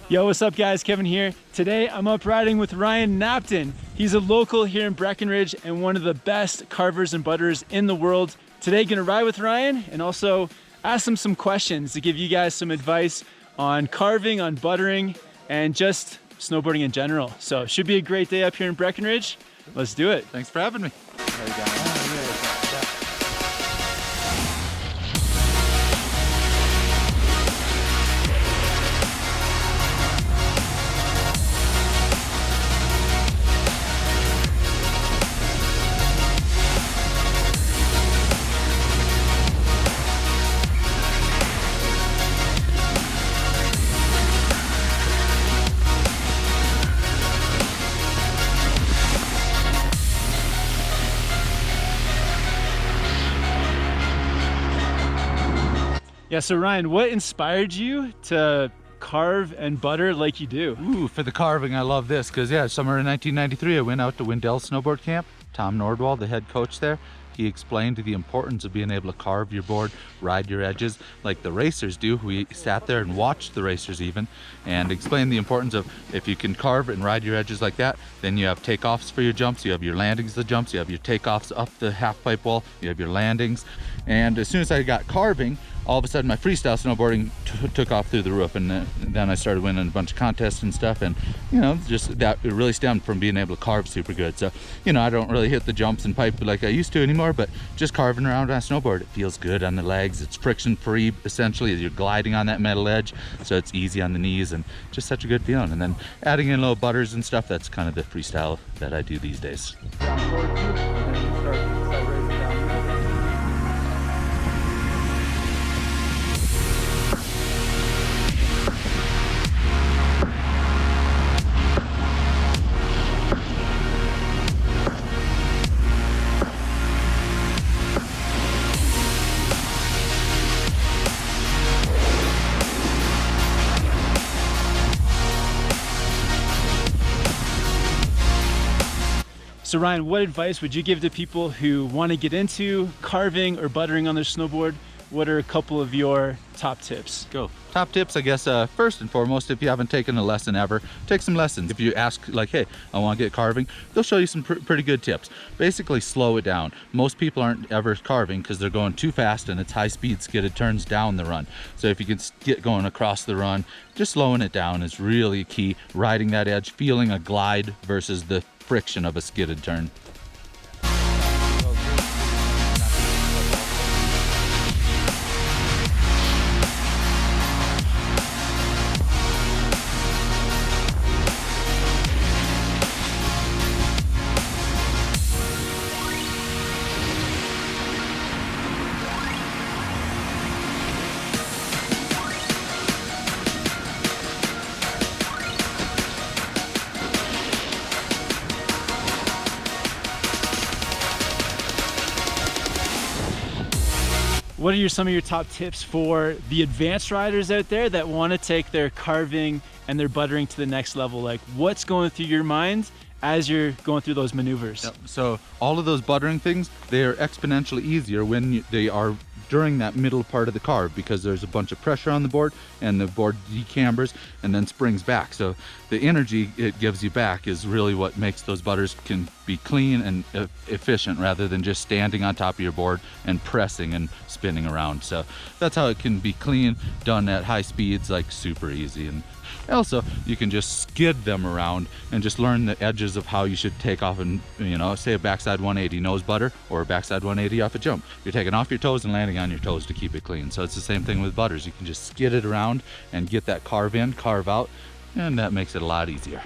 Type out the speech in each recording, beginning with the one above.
Yo, what's up guys? Kevin here. Today I'm up riding with Ryan Knapton. He's a local here in Breckenridge and one of the best carvers and butterers in the world. Today gonna ride with Ryan and also ask him some questions to give you guys some advice on carving, on buttering, and just snowboarding in general. So it should be a great day up here in Breckenridge. Let's do it. Thanks for having me. Yeah, so Ryan, what inspired you to carve and butter like you do? Ooh, for the carving, I love this because, yeah, summer of 1993, I went out to Wendell Snowboard Camp. Tom Nordwall, the head coach there, he explained the importance of being able to carve your board, ride your edges like the racers do. We sat there and watched the racers even and explained the importance of if you can carve and ride your edges like that, then you have takeoffs for your jumps, you have your landings the jumps, you have your takeoffs up the half pipe wall, you have your landings. And as soon as I got carving, all of a sudden my freestyle snowboarding took off through the roof, and then I started winning a bunch of contests and stuff, and you know, just that it really stemmed from being able to carve super good. So, you know, I don't really hit the jumps and pipe like I used to anymore, but just carving around on a snowboard, it feels good on the legs. It's friction free essentially as you're gliding on that metal edge, so it's easy on the knees and just such a good feeling. And then adding in little butters and stuff, that's kind of the freestyle that I do these days. So Ryan, what advice would you give to people who want to get into carving or buttering on their snowboard? What are a couple of your top tips? Go. Top tips, I guess, first and foremost, if you haven't taken a lesson ever, take some lessons. If you ask, like, hey, I want to get carving, they'll show you some pretty good tips. Basically, slow it down. Most people aren't ever carving because they're going too fast and it's high speed skidded turns down the run. So if you can get going across the run, just slowing it down is really key. Riding that edge, feeling a glide versus the friction of a skidded turn. What are some of your top tips for the advanced riders out there that want to take their carving and their buttering to the next level? Like, what's going through your mind as you're going through those maneuvers? Yep. So all of those buttering things, they are exponentially easier when they are during that middle part of the carve, because there's a bunch of pressure on the board and the board decambers and then springs back. So the energy it gives you back is really what makes those butters can be clean and efficient rather than just standing on top of your board and pressing and spinning around. So that's how it can be clean, done at high speeds, like super easy. And also, you can just skid them around and just learn the edges of how you should take off and, you know, say a backside 180 nose butter or a backside 180 off a jump. You're taking off your toes and landing on your toes to keep it clean. So it's the same thing with butters. You can just skid it around and get that carve in, carve out, and that makes it a lot easier.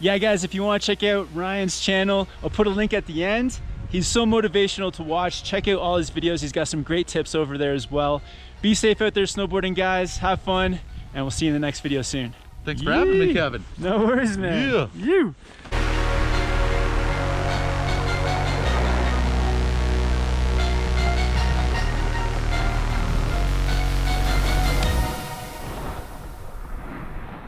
Yeah, guys, if you want to check out Ryan's channel, I'll put a link at the end. He's so motivational to watch. Check out all his videos. He's got some great tips over there as well. Be safe out there snowboarding, guys. Have fun, and we'll see you in the next video soon. Thanks for having me, Kevin. No worries, man. Yeah. You.